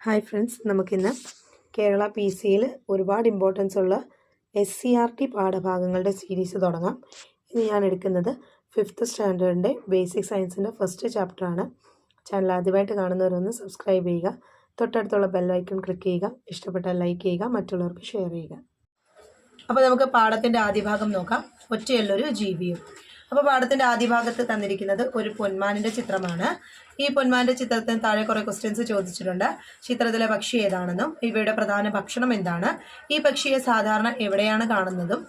Hi friends, നമുക്കിന്ന് കേരള PCയിൽ ഒരുപാട് importance ഉള്ള SCERT പാഠഭാഗങ്ങളുടെ സീരീസ് തുടങ്ങാം. ഇന്ന് ഞാൻ എടുക്കുന്നത് 5th സ്റ്റാൻഡേർഡിൻ്റെ ബേസിക് സയൻസിൻ്റെ ഫസ്റ്റ് ചാപ്റ്ററാണ്. ചാനൽ ആദ്യമായിട്ട് കാണുന്നവരൊന്ന് സബ്സ്ക്രൈബ് ചെയ്യുക, തൊട്ടടുത്തുള്ള ബെൽ ഐക്കൺ ക്ലിക്ക് ചെയ്യുക, ഇഷ്ടപ്പെട്ടാൽ ലൈക്ക് ചെയ്യുക, മറ്റുള്ളവർക്ക് ഷെയർ ചെയ്യുക. അപ്പോൾ നമുക്ക് പാഠത്തിൻ്റെ ആദ്യ ഭാഗം നോക്കാം. ഒറ്റയുള്ളൊരു ജീവിയും. അപ്പോൾ പാഠത്തിൻ്റെ ആദ്യ ഭാഗത്ത് തന്നിരിക്കുന്നത് ഒരു പൊന്മാനിൻ്റെ ചിത്രമാണ്. ഈ പൊന്മാൻ്റെ ചിത്രത്തിന് താഴെ കുറേ ക്വസ്റ്റ്യൻസ് ചോദിച്ചിട്ടുണ്ട്. ചിത്രത്തിലെ പക്ഷി ഏതാണെന്നും ഇവയുടെ പ്രധാന ഭക്ഷണം എന്താണ്, ഈ പക്ഷിയെ സാധാരണ എവിടെയാണ് കാണുന്നതും,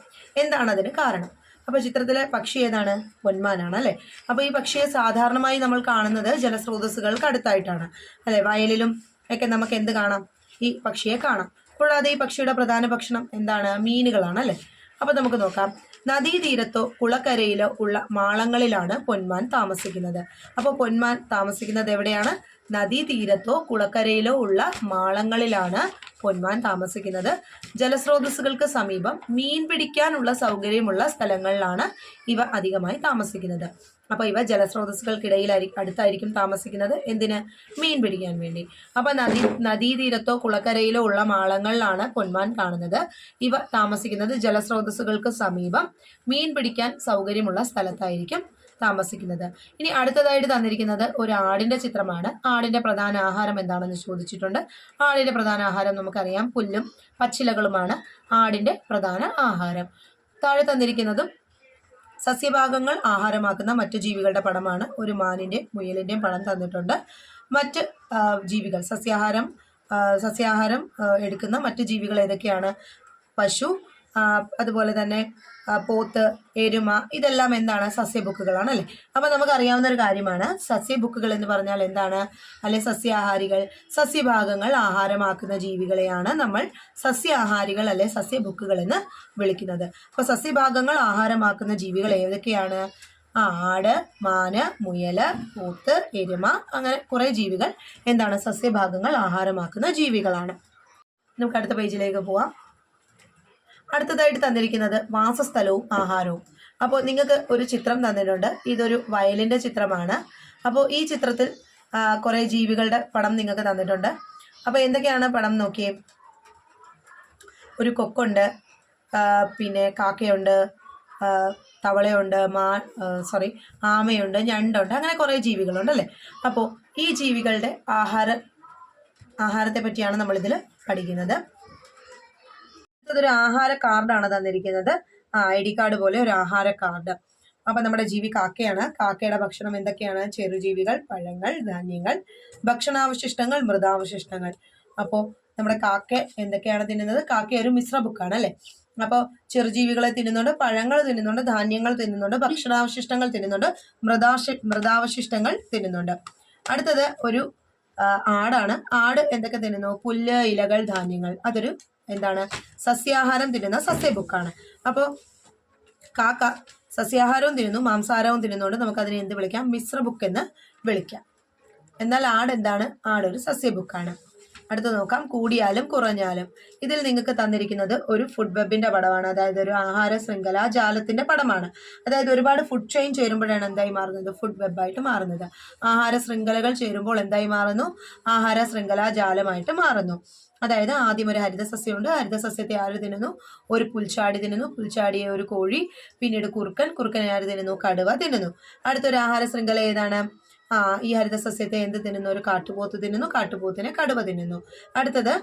എന്താണ് അതിന് കാരണം. അപ്പോൾ ചിത്രത്തിലെ പക്ഷി ഏതാണ്? പൊന്മാനാണ് അല്ലേ. അപ്പോൾ ഈ പക്ഷിയെ സാധാരണമായി നമ്മൾ കാണുന്നത് ജലസ്രോതസ്സുകൾക്ക് അടുത്തായിട്ടാണ് അല്ലേ. വയലിലും ഒക്കെ നമുക്ക് എന്ത് കാണാം? ഈ പക്ഷിയെ കാണാം. കൂടാതെ ഈ പക്ഷിയുടെ പ്രധാന ഭക്ഷണം എന്താണ്? മീനുകളാണ് അല്ലേ. അപ്പോൾ നമുക്ക് നോക്കാം. നദീതീരത്തോ കുളക്കരയിലോ ഉള്ള മാളങ്ങളിലാണ് പൊന്മാൻ താമസിക്കുന്നത്. അപ്പോൾ പൊന്മാൻ താമസിക്കുന്നത് എവിടെയാണ്? നദീതീരത്തോ കുളക്കരയിലോ ഉള്ള മാളങ്ങളിലാണ് പൊന്മാൻ താമസിക്കുന്നത്. ജലസ്രോതസ്സുകൾക്ക് സമീപം മീൻ പിടിക്കാനുള്ള സൗകര്യമുള്ള സ്ഥലങ്ങളിലാണ് ഇവ അധികമായി താമസിക്കുന്നത്. അപ്പോൾ ഇവ അടുത്തായിരിക്കും താമസിക്കുന്നത്. എന്തിന്? മീൻ പിടിക്കാൻ വേണ്ടി. അപ്പോൾ നദീതീരത്തോ കുളക്കരയിലോ ഉള്ള മാളങ്ങളിലാണ് പൊന്മാൻ കാണുന്നത്. ഇവ താമസിക്കുന്നത് ജലസ്രോതസ്സുകൾക്ക് സമീപം മീൻ പിടിക്കാൻ സൗകര്യമുള്ള സ്ഥലത്തായിരിക്കും താമസിക്കുന്നത്. ഇനി അടുത്തതായിട്ട് തന്നിരിക്കുന്നത് ഒരു ആടിന്റെ ചിത്രമാണ്. ആടിന്റെ പ്രധാന ആഹാരം എന്താണെന്ന് ചോദിച്ചിട്ടുണ്ട്. ആടിന്റെ പ്രധാന ആഹാരം നമുക്കറിയാം, പുല്ലും പച്ചിലകളുമാണ് ആടിന്റെ പ്രധാന ആഹാരം. താഴെ തന്നിരിക്കുന്നതും സസ്യഭാഗങ്ങൾ ആഹാരമാക്കുന്ന മറ്റു ജീവികളുടെ പടമാണ്. ഒരു മാനിന്റെയും മുയലിന്റെയും പടം തന്നിട്ടുണ്ട്. മറ്റ് ജീവികൾ സസ്യാഹാരം എടുക്കുന്ന മറ്റു ജീവികൾ ഏതൊക്കെയാണ്? പശു, അതുപോലെ തന്നെ പോത്ത്, എരുമ, ഇതെല്ലാം എന്താണ്? സസ്യബുക്കുകളാണ് അല്ലെ. അപ്പൊ നമുക്കറിയാവുന്ന ഒരു കാര്യമാണ്, സസ്യബുക്കുകൾ എന്ന് പറഞ്ഞാൽ എന്താണ്? അല്ലെ, സസ്യാഹാരികൾ, സസ്യഭാഗങ്ങൾ ആഹാരമാക്കുന്ന ജീവികളെയാണ് നമ്മൾ സസ്യാഹാരികൾ അല്ലെ സസ്യബുക്കുകൾ എന്ന് വിളിക്കുന്നത്. അപ്പൊ സസ്യഭാഗങ്ങൾ ആഹാരമാക്കുന്ന ജീവികൾ ഏതൊക്കെയാണ്? ആട്, മാന്, മുയല്, പോത്ത്, എരുമ, അങ്ങനെ കുറെ ജീവികൾ എന്താണ്? സസ്യഭാഗങ്ങൾ ആഹാരമാക്കുന്ന ജീവികളാണ്. നമുക്ക് അടുത്ത പേജിലേക്ക് പോവാം. അടുത്തതായിട്ട് തന്നിരിക്കുന്നത് വാസസ്ഥലവും ആഹാരവും. അപ്പോൾ നിങ്ങൾക്ക് ഒരു ചിത്രം തന്നിട്ടുണ്ട്. ഇതൊരു വയലിന്റെ ചിത്രമാണ്. അപ്പോൾ ഈ ചിത്രത്തിൽ കുറെ ജീവികളുടെ പടം നിങ്ങൾക്ക് തന്നിട്ടുണ്ട്. അപ്പോൾ എന്തൊക്കെയാണ് പടം നോക്കിയേ. ഒരു കൊക്കുണ്ട്, പിന്നെ കാക്കയുണ്ട്, തവളയുണ്ട്, ആമയുണ്ട്, ഞണ്ടുണ്ട്, അങ്ങനെ കുറെ ജീവികളുണ്ട് അല്ലേ. അപ്പോൾ ഈ ജീവികളുടെ ആഹാരത്തെ പറ്റിയാണ് നമ്മളിതിൽ പഠിക്കുന്നത്. ഒരു ആഹാര കാർഡാണ് തന്നിരിക്കുന്നത്. ID കാർഡ് പോലെ ഒരു ആഹാര കാർഡ്. അപ്പൊ നമ്മുടെ ജീവി കാക്കയാണ്. കാക്കയുടെ ഭക്ഷണം എന്തൊക്കെയാണ്? ചെറുജീവികൾ, പഴങ്ങൾ, ധാന്യങ്ങൾ, ഭക്ഷണാവശിഷ്ടങ്ങൾ, മൃതാവശിഷ്ടങ്ങൾ. അപ്പോൾ നമ്മുടെ കാക്ക എന്തൊക്കെയാണ് തിന്നുന്നത്? കാക്ക ഒരു മിശ്ര ബുക്കാണ് അല്ലെ. അപ്പോൾ ചെറുജീവികളെ തിന്നുന്നുണ്ട്, പഴങ്ങൾ തിന്നുന്നുണ്ട്, ധാന്യങ്ങൾ തിന്നുന്നുണ്ട്, ഭക്ഷണാവശിഷ്ടങ്ങൾ തിന്നുന്നുണ്ട്, മൃതാവശിഷ്ടങ്ങൾ തിന്നുന്നുണ്ട്. അടുത്തത് ഒരു ആടാണ്. ആട് എന്തൊക്കെ തിന്നുന്നു? പുല്ല്, ഇലകൾ, ധാന്യങ്ങൾ. അതൊരു എന്താണ്? സസ്യാഹാരം തിന്നുന്ന സസ്യബുക്കാണ്. അപ്പോൾ കാക്ക സസ്യാഹാരവും തിന്നുന്നു, മാംസാഹാരവും തിന്നുന്നതുകൊണ്ട് നമുക്ക് അതിനെ എന്ത് വിളിക്കാം? മിശ്ര ബുക്ക് എന്ന് വിളിക്കാം. എന്നാൽ ആട് എന്താണ്? ആട് ഒരു സസ്യബുക്കാണ്. അടുത്ത് നോക്കാം. കൂടിയാലും കുറഞ്ഞാലും. ഇതിൽ നിങ്ങൾക്ക് തന്നിരിക്കുന്നത് ഒരു ഫുഡ് വെബിന്റെ പടമാണ്. അതായത് ഒരു ആഹാര ശൃംഖല ജാലത്തിന്റെ പടമാണ്. അതായത് ഒരുപാട് ഫുഡ് ചെയിൻ ചേരുമ്പോഴാണ് എന്തായി മാറുന്നത്? ഫുഡ് വെബായിട്ട് മാറുന്നത്. ആഹാര ശൃംഖലകൾ ചേരുമ്പോൾ എന്തായി മാറുന്നു? ആഹാര ശൃംഖല ജാലമായിട്ട് മാറുന്നു. അതായത് ആദ്യം ഒരു ഹരിതസസ്യമുണ്ട്. ഹരിതസസ്യത്തെ ആര് തിന്നുന്നു? ഒരു പുൽച്ചാടി തിന്നുന്നു. പുൽച്ചാടിയെ ഒരു കോഴി, പിന്നീട് കുറുക്കനെ ആര് തിന്നുന്നു? കടുവ തിന്നുന്നു. അടുത്തൊരു ആഹാര ശൃംഖല ഏതാണ്? ഈ ഹരിതസസ്യത്തെ എന്ത് തിന്നുന്നു? ഒരു കാട്ടുപോത്ത് തിന്നുന്നു. കാട്ടുപോത്തിനെ കടുവ തിന്നുന്നു. അടുത്തത്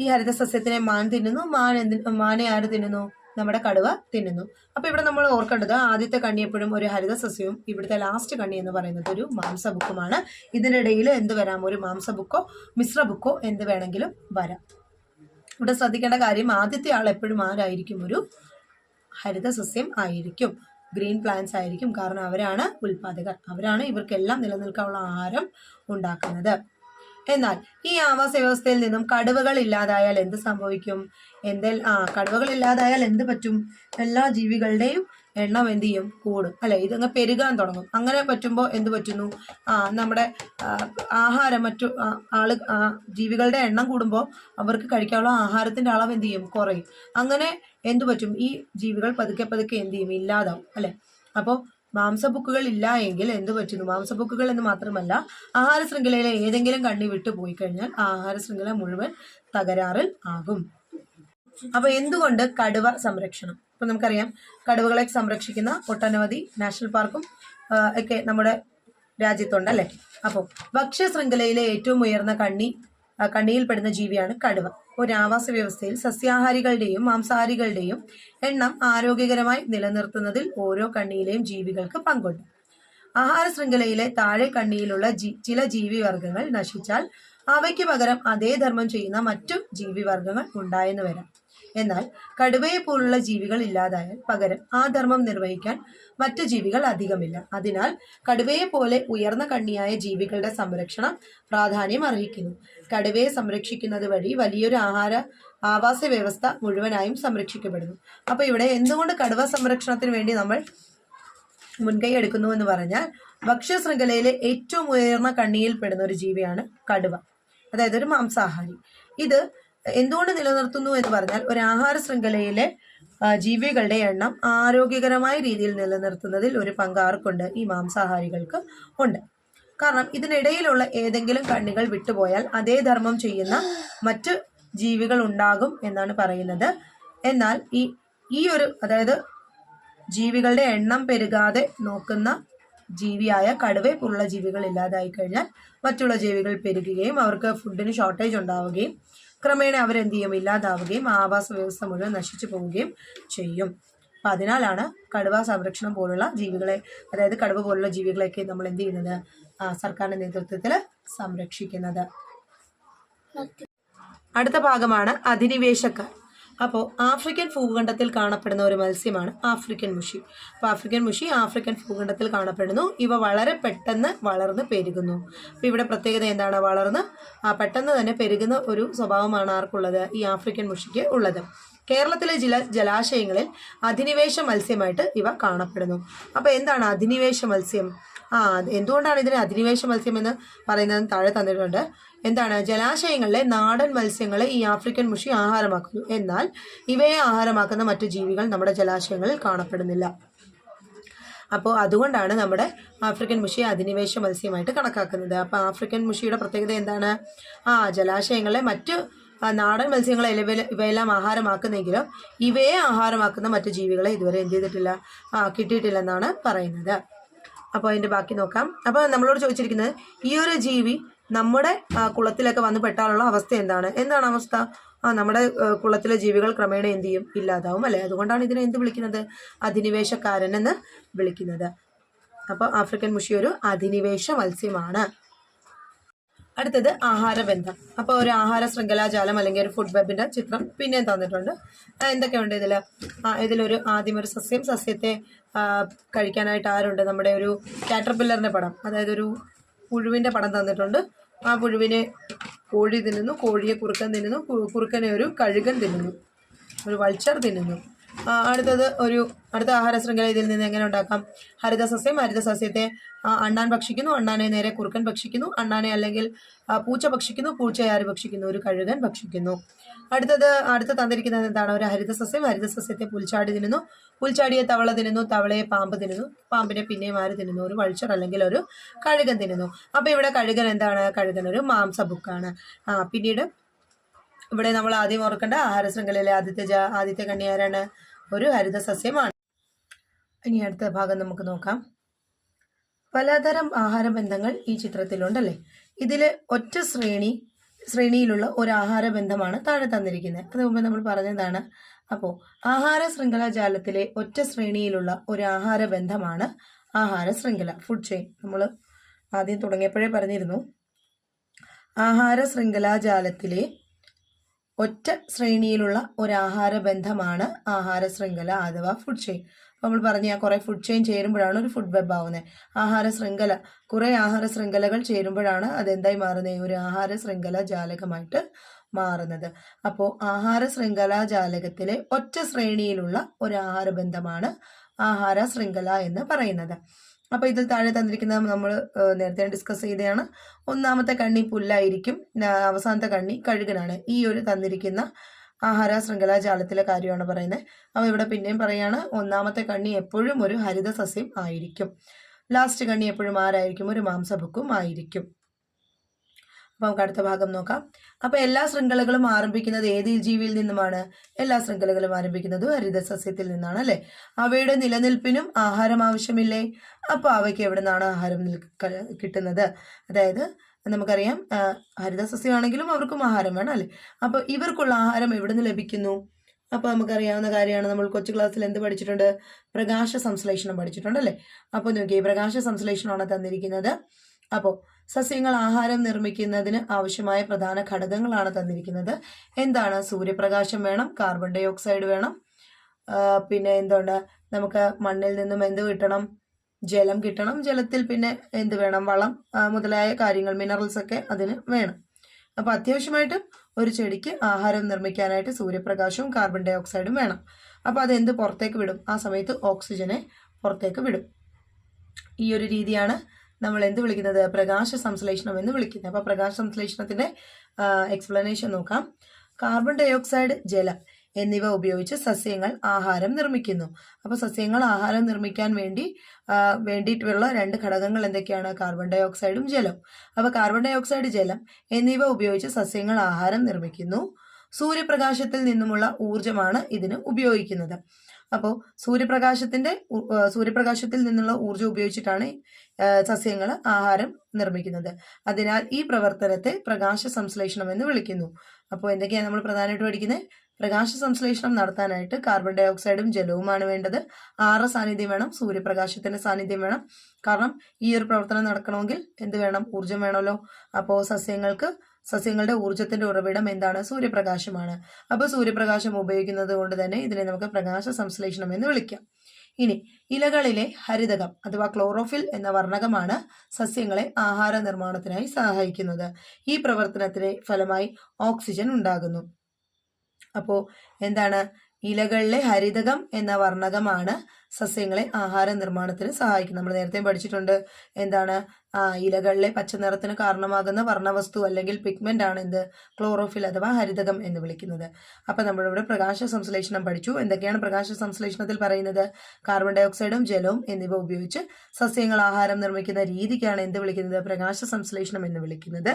ഈ ഹരിതസസ്യത്തിനെ മാൻ തിന്നുന്നു. മാനെ ആര് തിന്നുന്നു? നമ്മുടെ കടുവ തിന്നുന്നു. അപ്പൊ ഇവിടെ നമ്മൾ ഓർക്കേണ്ടത്, ആദ്യത്തെ കണ്ണി എപ്പോഴും ഒരു ഹരിതസസ്യവും ഇവിടുത്തെ ലാസ്റ്റ് കണ്ണി എന്ന് പറയുന്നത് ഒരു മാംസബുക്കുമാണ്. ഇതിനിടയിൽ എന്ത് വരാം? ഒരു മാംസബുക്കോ മിശ്ര ബുക്കോ എന്ത് വേണമെങ്കിലും വരാം. ഇവിടെ ശ്രദ്ധിക്കേണ്ട കാര്യം, ആദ്യത്തെ ആൾ എപ്പോഴും ആരായിരിക്കും? ഒരു ഹരിതസസ്യം ആയിരിക്കും. ഗ്രീൻ പ്ലാന്റ്സ് ആയിരിക്കും. കാരണം അവരാണ് ഉൽപാദകർ. അവരാണ് ഇവർക്കെല്ലാം നിലനിൽക്കാനുള്ള ആഹാരം ഉണ്ടാക്കുന്നത്. എന്നാൽ ഈ ആവാസ വ്യവസ്ഥയിൽ നിന്നും കടുവകൾ ഇല്ലാതായാൽ എന്ത് സംഭവിക്കും? കടുവകൾ ഇല്ലാതായാൽ എന്ത് പറ്റും? എല്ലാ ജീവികളുടെയും എണ്ണം എന്ത് ചെയ്യും? കൂടും അല്ലെ. ഇതങ്ങ് പെരുകാൻ തുടങ്ങും. അങ്ങനെ പറ്റുമ്പോൾ എന്ത് പറ്റുന്നു? നമ്മുടെ ആഹാരം ജീവികളുടെ എണ്ണം കൂടുമ്പോൾ അവർക്ക് കഴിക്കാനുള്ള ആഹാരത്തിന്റെ അളവ് എന്ത് ചെയ്യും? കുറയും. അങ്ങനെ എന്തു പറ്റും? ഈ ജീവികൾ പതുക്കെ എന്ത് ചെയ്യും? ഇല്ലാതാവും അല്ലെ. അപ്പോൾ മാംസബുക്കുകൾ ഇല്ല എങ്കിൽ എന്ത് പറ്റുന്നു? മാംസബുക്കുകൾ എന്ന് മാത്രമല്ല, ആഹാര ശൃംഖലയിലെ ഏതെങ്കിലും കണ്ണി വിട്ടുപോയി കഴിഞ്ഞാൽ ആഹാര ശൃംഖല മുഴുവൻ തകരാറിൽ ആകും. അപ്പൊ എന്തുകൊണ്ട് കടുവ സംരക്ഷണം? ഇപ്പൊ നമുക്കറിയാം, കടുവകളെ സംരക്ഷിക്കുന്ന ഒട്ടനവധി നാഷണൽ പാർക്കും ഒക്കെ നമ്മുടെ രാജ്യത്തുണ്ട് അല്ലെ. അപ്പോൾ ഭക്ഷ്യശൃംഖലയിലെ ഏറ്റവും ഉയർന്ന കണ്ണിയിൽപ്പെടുന്ന ജീവിയാണ് കടുവ. ഒരു ആവാസ വ്യവസ്ഥയിൽ സസ്യാഹാരികളുടെയും മാംസാഹാരികളുടെയും എണ്ണം ആരോഗ്യകരമായി നിലനിർത്തുന്നതിൽ ഓരോ കണ്ണിയിലെയും ജീവികൾക്ക് പങ്കുണ്ട്. ആഹാര ശൃംഖലയിലെ താഴെ കണ്ണിയിലുള്ള ചില ജീവിവർഗങ്ങൾ നശിച്ചാൽ അവയ്ക്ക് പകരം അതേ ധർമ്മം ചെയ്യുന്ന മറ്റു ജീവിവർഗങ്ങൾ ഉണ്ടായെന്ന് വരാം. എന്നാൽ കടുവയെ പോലുള്ള ജീവികൾ ഇല്ലാതായാൽ പകരം ആ ധർമ്മം നിർവഹിക്കാൻ മറ്റു ജീവികൾ അധികമില്ല. അതിനാൽ കടുവയെ പോലെ ഉയർന്ന കണ്ണിയായ ജീവികളുടെ സംരക്ഷണം പ്രാധാന്യം അർഹിക്കുന്നു. കടുവയെ സംരക്ഷിക്കുന്നത് വഴി വലിയൊരു ആവാസ വ്യവസ്ഥ മുഴുവനായും സംരക്ഷിക്കപ്പെടുന്നു. അപ്പൊ ഇവിടെ എന്തുകൊണ്ട് കടുവ സംരക്ഷണത്തിന് വേണ്ടി നമ്മൾ മുൻകൈ എടുക്കുന്നു എന്ന് പറഞ്ഞാൽ, ഭക്ഷ്യശൃംഖലയിലെ ഏറ്റവും ഉയർന്ന കണ്ണിയിൽപ്പെടുന്ന ഒരു ജീവിയാണ് കടുവ, അതായത് ഒരു മാംസാഹാരി. ഇത് എന്തുകൊണ്ട് നിലനിർത്തുന്നു എന്ന് പറഞ്ഞാൽ, ഒരു ആഹാര ശൃംഖലയിലെ ജീവികളുടെ എണ്ണം ആരോഗ്യകരമായ രീതിയിൽ നിലനിർത്തുന്നതിൽ ഒരു പങ്ക് ആർക്കുണ്ട്? ഈ മാംസാഹാരികൾക്ക് ഉണ്ട്. കാരണം ഇതിനിടയിലുള്ള ഏതെങ്കിലും കണ്ണികൾ വിട്ടുപോയാൽ അതേ ധർമ്മം ചെയ്യുന്ന മറ്റ് ജീവികൾ ഉണ്ടാകും എന്നാണ് പറയുന്നത്. എന്നാൽ ഈ ഒരു അതായത് ജീവികളുടെ എണ്ണം പെരുകാതെ നോക്കുന്ന ജീവിയായ കടുവയെ പോലുള്ള ജീവികൾ ഇല്ലാതായി കഴിഞ്ഞാൽ മറ്റുള്ള ജീവികൾ പെരുകുകയും അവർക്ക് ഫുഡിന് ഷോർട്ടേജ് ഉണ്ടാവുകയും ക്രമേണ അവരെന്ത് ചെയ്യും? ഇല്ലാതാവുകയും ആവാസ വ്യവസ്ഥ മുഴുവൻ നശിച്ചു പോവുകയും ചെയ്യും. അപ്പം അതിനാലാണ് കടുവ സംരക്ഷണം പോലുള്ള ജീവികളെ, അതായത് കടുവ പോലുള്ള ജീവികളെയൊക്കെ നമ്മൾ എന്ത് ചെയ്യുന്നത്? സർക്കാരിന്റെ നേതൃത്വത്തിൽ സംരക്ഷിക്കുന്നത്. അടുത്ത ഭാഗമാണ് അധിനിവേശക്കാർ. അപ്പോൾ ആഫ്രിക്കൻ ഭൂഖണ്ഡത്തിൽ കാണപ്പെടുന്ന ഒരു മത്സ്യമാണ് ആഫ്രിക്കൻ മുഷി. അപ്പോൾ ആഫ്രിക്കൻ മുഷി ആഫ്രിക്കൻ ഭൂഖണ്ഡത്തിൽ കാണപ്പെടുന്നു. ഇവ വളരെ പെട്ടെന്ന് വളർന്ന് പെരുകുന്നു. അപ്പോൾ ഇവിടെ പ്രത്യേകത എന്താണ്? പെട്ടെന്ന് തന്നെ പെരുകുന്ന ഒരു സ്വഭാവമാണ് ആർക്കുള്ളത്? ഈ ആഫ്രിക്കൻ മുഷിക്ക് ഉള്ളത്. കേരളത്തിലെ ചില ജലാശയങ്ങളിൽ അധിനിവേശ മത്സ്യമായിട്ട് ഇവ കാണപ്പെടുന്നു. അപ്പോൾ എന്താണ് അധിനിവേശ മത്സ്യം? എന്തുകൊണ്ടാണ് ഇതിന് അധിനിവേശ മത്സ്യം എന്ന് പറയുന്നത് താഴെ തന്നിട്ടുണ്ട്. എന്താണ്? ജലാശയങ്ങളിലെ നാടൻ മത്സ്യങ്ങളെ ഈ ആഫ്രിക്കൻ മുഷി ആഹാരമാക്കുന്നു. എന്നാൽ ഇവയെ ആഹാരമാക്കുന്ന മറ്റു ജീവികൾ നമ്മുടെ ജലാശയങ്ങളിൽ കാണപ്പെടുന്നില്ല. അപ്പോൾ അതുകൊണ്ടാണ് നമ്മുടെ ആഫ്രിക്കൻ മുഷിയെ അധിനിവേശ മത്സ്യമായിട്ട് കണക്കാക്കുന്നത്. അപ്പോൾ ആഫ്രിക്കൻ മുഷിയുടെ പ്രത്യേകത എന്താണ്? ജലാശയങ്ങളിലെ മറ്റു നാടൻ മത്സ്യങ്ങളെ ഇവയെല്ലാം ആഹാരമാക്കുന്നെങ്കിലും ഇവയെ ആഹാരമാക്കുന്ന മറ്റു ജീവികളെ ഇതുവരെ എന്ത് ചെയ്തിട്ടില്ല? കിട്ടിയിട്ടില്ലെന്നാണ് പറയുന്നത്. അപ്പോൾ അതിൻ്റെ ബാക്കി നോക്കാം. അപ്പോൾ നമ്മളോട് ചോദിച്ചിരിക്കുന്നത്, ഈ ഒരു ജീവി നമ്മുടെ കുളത്തിലൊക്കെ വന്ന് പെട്ടാലുള്ള അവസ്ഥ എന്താണ് അവസ്ഥ? നമ്മുടെ കുളത്തിലെ ജീവികൾ ക്രമേണ എന്ത് ചെയ്യും? ഇല്ലാതാവും അല്ലേ. അതുകൊണ്ടാണ് ഇതിനെ എന്ത് വിളിക്കുന്നത്? അധിനിവേശക്കാരൻ എന്ന് വിളിക്കുന്നത്. അപ്പോൾ ആഫ്രിക്കൻ മുഷി ഒരു അധിനിവേശ മത്സ്യമാണ്. അടുത്തത് ആഹാരബന്ധം. അപ്പോൾ ഒരു ആഹാര ശൃംഖലാജാലം അല്ലെങ്കിൽ ഒരു ഫുഡ് വെബിന്റെ ചിത്രം പിന്നെയും തന്നിട്ടുണ്ട്. എന്തൊക്കെയുണ്ട് ഇതിലൊരു ആദ്യം ഒരു സസ്യത്തെ കഴിക്കാനായിട്ട് ആരുണ്ട്? നമ്മുടെ ഒരു കാറ്റർപില്ലറിന്റെ പടം, അതായത് ഒരു പുഴുവിന്റെ പടം തന്നിട്ടുണ്ട്. ആ പുഴുവിനെ കോഴി തിന്നുന്നു, കോഴിയെ കുറുക്കൻ തിന്നുന്നു, കുറുക്കനെ ഒരു കഴുകൻ തിന്നുന്നു, ഒരു വൾച്ചർ തിന്നുന്നു. അടുത്ത ആഹാര ശൃംഖല ഇതിൽ നിന്ന് എങ്ങനെ ഉണ്ടാക്കാം? ഹരിതസസ്യത്തെ അണ്ണാൻ ഭക്ഷിക്കുന്നു, അണ്ണാനെ നേരെ കുറുക്കൻ ഭക്ഷിക്കുന്നു, അണ്ണാനെ അല്ലെങ്കിൽ പൂച്ച ഭക്ഷിക്കുന്നു, പൂച്ചയെ ആര് ഭക്ഷിക്കുന്നു? ഒരു കഴുകൻ ഭക്ഷിക്കുന്നു. അടുത്ത തന്നിരിക്കുന്നത് എന്താണ്? ഒരു ഹരിതസസ്യത്തെ പുൽച്ചാടി തിന്നുന്നു, പുൽച്ചാടിയെ തവള തിന്നുന്നു, തവളയെ പാമ്പ് തിന്നുന്നു, പാമ്പിനെ പിന്നെയും ആര് തിന്നുന്നു? ഒരു വൾച്ചർ അല്ലെങ്കിൽ ഒരു കഴുകൻ തിന്നുന്നു. അപ്പൊ ഇവിടെ കഴുകൻ എന്താണ്? കഴുകൻ ഒരു മാംസബുക്കാണ്. പിന്നീട് ഇവിടെ നമ്മൾ ആദ്യം ഓർക്കേണ്ട ആഹാര ശൃംഖലയിലെ ആദ്യത്തെ കണ്ണി ആരാണ്? ഒരു ഹരിതസസ്യമാണ്. ഇനി അടുത്ത ഭാഗം നമുക്ക് നോക്കാം. പലതരം ആഹാരബന്ധങ്ങൾ ഈ ചിത്രത്തിലുണ്ടല്ലേ. ഇതിൽ ഒറ്റ ശ്രേണിയിലുള്ള ഒരു ആഹാരബന്ധമാണ് താഴെ തന്നിരിക്കുന്നത്. അത് മുമ്പ് നമ്മൾ പറഞ്ഞതാണ്. അപ്പോൾ ആഹാര ശൃംഖലാജാലത്തിലെ ഒറ്റ ശ്രേണിയിലുള്ള ഒരു ആഹാരബന്ധമാണ് ആഹാര ശൃംഖല, ഫുഡ് ചെയിൻ. നമ്മൾ ആദ്യം തുടങ്ങിയപ്പോഴേ പറഞ്ഞിരുന്നു, ആഹാര ശൃംഖലാജാലത്തിലെ ഒറ്റ ശ്രേണിയിലുള്ള ഒരു ആഹാരബന്ധമാണ് ആഹാര ശൃംഖല അഥവാ ഫുഡ് ചെയിൻ. അപ്പോൾ നമ്മൾ പറഞ്ഞ കുറേ ഫുഡ് ചെയിൻ ചേരുമ്പോഴാണ് ഒരു ഫുഡ് വെബ് ആവുന്നത്. കുറേ ആഹാര ശൃംഖലകൾ ചേരുമ്പോഴാണ് അതെന്തായി മാറുന്നത്? ഒരു ആഹാര ശൃംഖല ജാലകമായിട്ട് മാറുന്നത്. അപ്പോൾ ആഹാര ശൃംഖല ജാലകത്തിലെ ഒറ്റ ശ്രേണിയിലുള്ള ഒരു ആഹാരബന്ധമാണ് ആഹാര ശൃംഖല എന്ന് പറയുന്നത്. അപ്പോൾ ഇതിൽ താഴെ തന്നിരിക്കുന്നത് നമ്മൾ നേരത്തെ ഡിസ്കസ് ചെയ്തതാണ്. ഒന്നാമത്തെ കണ്ണി പുല്ലായിരിക്കും, അവസാനത്തെ കണ്ണി കഴുകനാണ്. ഈ ഒരു തന്നിരിക്കുന്ന ആഹാര ശൃംഖലാ ജാലത്തിലെ കാര്യമാണ് പറയുന്നത്. അപ്പോൾ ഇവിടെ പിന്നെയും പറയാണ്, ഒന്നാമത്തെ കണ്ണി എപ്പോഴും ഒരു ഹരിത സസ്യം ആയിരിക്കും. ലാസ്റ്റ് കണ്ണി എപ്പോഴും ആരായിരിക്കും? ഒരു മാംസഭുക്കും ആയിരിക്കും. അപ്പോൾ നമുക്ക് അടുത്ത ഭാഗം നോക്കാം. അപ്പോൾ എല്ലാ ശൃംഖലകളും ആരംഭിക്കുന്നത് ഏത് ജീവിയിൽ നിന്നുമാണ്? എല്ലാ ശൃംഖലകളും ആരംഭിക്കുന്നത് ഹരിതസസ്യത്തിൽ നിന്നാണ് അല്ലേ? അവയുടെ നിലനിൽപ്പിനും ആഹാരം ആവശ്യമില്ലേ? അപ്പോൾ അവയ്ക്ക് എവിടെ നിന്നാണ് ആഹാരം കിട്ടുന്നത്? അതായത് നമുക്കറിയാം, ഹരിതസസ്യമാണെങ്കിലും അവർക്കും ആഹാരം വേണം അല്ലേ? അപ്പോൾ ഇവർക്കുള്ള ആഹാരം എവിടെ നിന്ന് ലഭിക്കുന്നു? അപ്പോൾ നമുക്കറിയാവുന്ന കാര്യമാണ്, നമ്മൾ കൊച്ചു ക്ലാസ്സിൽ എന്ത് പഠിച്ചിട്ടുണ്ട്? പ്രകാശ സംശ്ലേഷണം പഠിച്ചിട്ടുണ്ട് അല്ലേ? അപ്പോൾ നോക്കിയേ, പ്രകാശ സംശ്ലേഷണമാണ് തന്നിരിക്കുന്നത്. അപ്പോൾ സസ്യങ്ങൾ ആഹാരം നിർമ്മിക്കുന്നതിന് ആവശ്യമായ പ്രധാന ഘടകങ്ങളാണ് തന്നിരിക്കുന്നത്. എന്താണ്? സൂര്യപ്രകാശം വേണം, കാർബൺ ഡൈ ഓക്സൈഡ് വേണം, പിന്നെ എന്തുണ്ട്, നമുക്ക് മണ്ണിൽ നിന്നും എന്ത് കിട്ടണം? ജലം കിട്ടണം. ജലത്തിൽ പിന്നെ എന്ത് വേണം? വളം മുതലായ കാര്യങ്ങൾ, മിനറൽസ് ഒക്കെ അതിന് വേണം. അപ്പോൾ അത്യാവശ്യമായിട്ടും ഒരു ചെടിക്ക് ആഹാരം നിർമ്മിക്കാനായിട്ട് സൂര്യപ്രകാശവും കാർബൺ ഡൈ ഓക്സൈഡും വേണം. അപ്പോൾ അതെന്ത് പുറത്തേക്ക് വിടും? ആ സമയത്ത് ഓക്സിജനെ പുറത്തേക്ക് വിടും. ഈ ഒരു രീതിയാണ് നമ്മൾ എന്ത് വിളിക്കുന്നത്? പ്രകാശ സംശ്ലേഷണം എന്ന് വിളിക്കുന്നത്. അപ്പോൾ പ്രകാശ സംശ്ലേഷണത്തിന്റെ എക്സ്പ്ലനേഷൻ നോക്കാം. കാർബൺ ഡൈ ഓക്സൈഡ്, ജലം എന്നിവ ഉപയോഗിച്ച് സസ്യങ്ങൾ ആഹാരം നിർമ്മിക്കുന്നു. അപ്പോൾ സസ്യങ്ങൾ ആഹാരം നിർമ്മിക്കാൻ വേണ്ടിയിട്ടുള്ള രണ്ട് ഘടകങ്ങൾ എന്തൊക്കെയാണ്? കാർബൺ ഡൈ ഓക്സൈഡും ജലവും. അപ്പോൾ കാർബൺ ഡൈ ഓക്സൈഡ്, ജലം എന്നിവ ഉപയോഗിച്ച് സസ്യങ്ങൾ ആഹാരം നിർമ്മിക്കുന്നു. സൂര്യപ്രകാശത്തിൽ നിന്നുമുള്ള ഊർജമാണ് ഇതിന് ഉപയോഗിക്കുന്നത്. അപ്പോൾ സൂര്യപ്രകാശത്തിൽ നിന്നുള്ള ഊർജ്ജം ഉപയോഗിച്ചിട്ടാണ് സസ്യങ്ങൾ ആഹാരം നിർമ്മിക്കുന്നത്. അതിനാൽ ഈ പ്രവർത്തനത്തെ പ്രകാശ സംശ്ലേഷണം എന്ന് വിളിക്കുന്നു. അപ്പോൾ എന്തൊക്കെയാണ് നമ്മൾ പ്രധാനമായിട്ട് പഠിക്കുന്നത്? പ്രകാശ സംശ്ലേഷണം നടത്താനായിട്ട് കാർബൺ ഡൈ ഓക്സൈഡും ജലവുമാണ് വേണ്ടത്. ആറ് സാന്നിധ്യം വേണം, സൂര്യപ്രകാശത്തിന്റെ സാന്നിധ്യം വേണം. കാരണം ഈ ഒരു പ്രവർത്തനം നടക്കണമെങ്കിൽ എന്ത് വേണം? ഊർജ്ജം വേണമല്ലോ. അപ്പോൾ സസ്യങ്ങളുടെ ഊർജ്ജത്തിന്റെ ഉറവിടം എന്താണ്? സൂര്യപ്രകാശമാണ്. അപ്പോൾ സൂര്യപ്രകാശം ഉപയോഗിക്കുന്നത് കൊണ്ട് തന്നെ ഇതിനെ നമുക്ക് പ്രകാശ സംശ്ലേഷണം എന്ന് വിളിക്കാം. ഇനി ഇലകളിലെ ഹരിതകം അഥവാ ക്ലോറോഫിൽ എന്ന വർണ്ണകമാണ് സസ്യങ്ങളെ ആഹാര നിർമ്മാണത്തിനായി സഹായിക്കുന്നത്. ഈ പ്രവർത്തനത്തിന് ഫലമായി ഓക്സിജൻ ഉണ്ടാകുന്നു. അപ്പോൾ എന്താണ്? ഇലകളിലെ ഹരിതകം എന്ന വർണ്ണകമാണ് സസ്യങ്ങളെ ആഹാര നിർമ്മാണത്തിന് സഹായിക്കുന്നത്. നമ്മൾ നേരത്തെ പഠിച്ചിട്ടുണ്ട്. എന്താണ്? ഇലകളിലെ പച്ച നിറത്തിന് കാരണമാകുന്ന വർണ്ണവസ്തു അല്ലെങ്കിൽ പിഗ്മെന്റ് ആണ് എന്ത്? ക്ലോറോഫിൽ അഥവാ ഹരിതകം എന്ന് വിളിക്കുന്നത്. അപ്പൊ നമ്മളിവിടെ പ്രകാശ സംശ്ലേഷണം പഠിച്ചു. എന്തൊക്കെയാണ് പ്രകാശ സംശ്ലേഷണത്തിൽ പറയുന്നത്? കാർബൺ ഡൈ ഓക്സൈഡും ജലവും എന്നിവ ഉപയോഗിച്ച് സസ്യങ്ങൾ ആഹാരം നിർമ്മിക്കുന്ന രീതിക്കാണ് എന്ത് വിളിക്കുന്നത്? പ്രകാശ സംശ്ലേഷണം എന്ന് വിളിക്കുന്നത്.